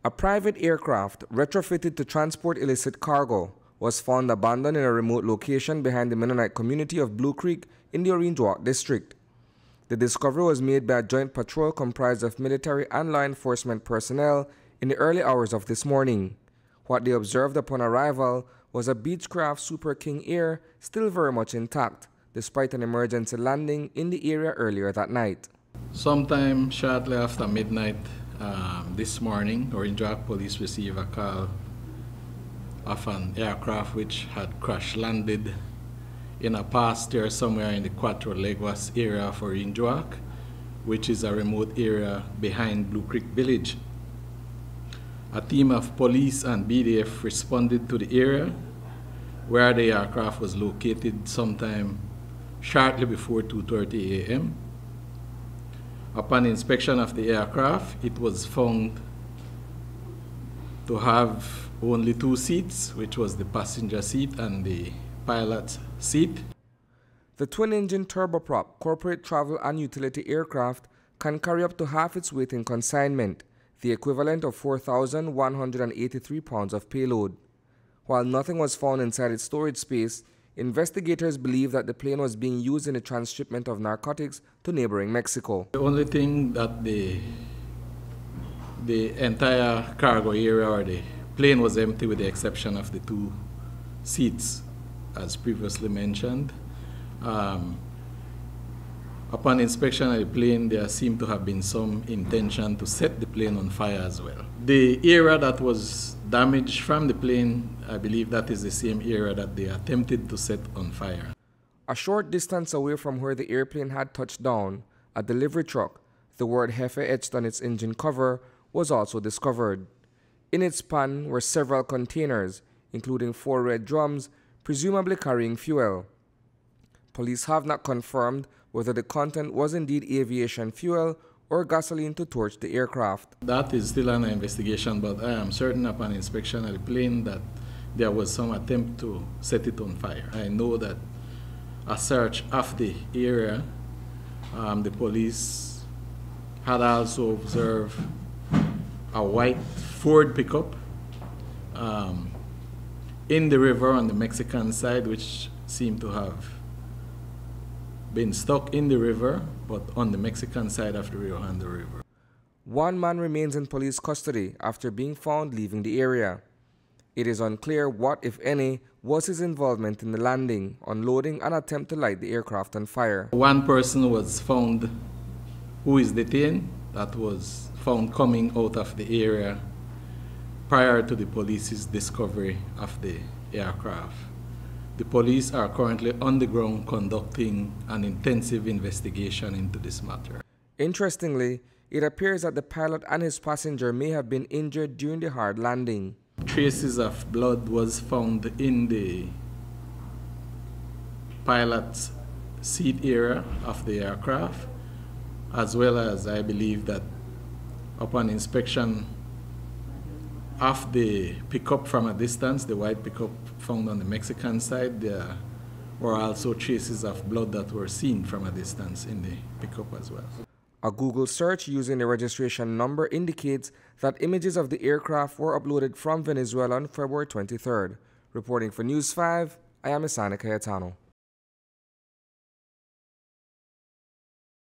A private aircraft retrofitted to transport illicit cargo was found abandoned in a remote location behind the Mennonite community of Blue Creek in the Orange district. The discovery was made by a joint patrol comprised of military and law enforcement personnel in the early hours of this morning. What they observed upon arrival was a Beechcraft Super King Air still very much intact, despite an emergency landing in the area earlier that night. Sometime shortly after midnight this morning, Orange Police received a call of an aircraft which had crash landed in a pasture somewhere in the Cuatros Lenguas area of Orange, which is a remote area behind Blue Creek Village. A team of police and BDF responded to the area where the aircraft was located sometime shortly before 2:30 a.m. Upon inspection of the aircraft, it was found to have only two seats, which was the passenger seat and the pilot's seat. The twin-engine turboprop corporate travel and utility aircraft can carry up to half its weight in consignment, the equivalent of 4,183 pounds of payload. While nothing was found inside its storage space, investigators believe that the plane was being used in the transshipment of narcotics to neighboring Mexico. The only thing that the entire cargo area or the plane was empty with the exception of the two seats, as previously mentioned. Upon inspection of the plane, there seemed to have been some intention to set the plane on fire as well. The area that was damaged from the plane, I believe that is the same area that they attempted to set on fire. A short distance away from where the airplane had touched down, a delivery truck, the word Jefe etched on its engine cover, was also discovered. In its pan were several containers, including 4 red drums, presumably carrying fuel. Police have not confirmed whether the content was indeed aviation fuel or gasoline to torch the aircraft. That is still under investigation, but I am certain upon inspection of the plane that there was some attempt to set it on fire. I know that a search of the area, the police had also observed a white Ford pickup in the river on the Mexican side, which seemed to have been stuck in the river, but on the Mexican side of the Rio Hondo River. One man remains in police custody after being found leaving the area. It is unclear what, if any, was his involvement in the landing, unloading, and attempt to light the aircraft on fire. One person was found who is detained, that was found coming out of the area prior to the police's discovery of the aircraft. The police are currently on the ground conducting an intensive investigation into this matter. Interestingly, it appears that the pilot and his passenger may have been injured during the hard landing. Traces of blood was found in the pilot's seat area of the aircraft, as well as I believe that upon inspection of the pickup from a distance, the white pickup found on the Mexican side, there were also traces of blood that were seen from a distance in the pickup as well. A Google search using the registration number indicates that images of the aircraft were uploaded from Venezuela on February 23rd. Reporting for News 5, I am Isani Cayetano.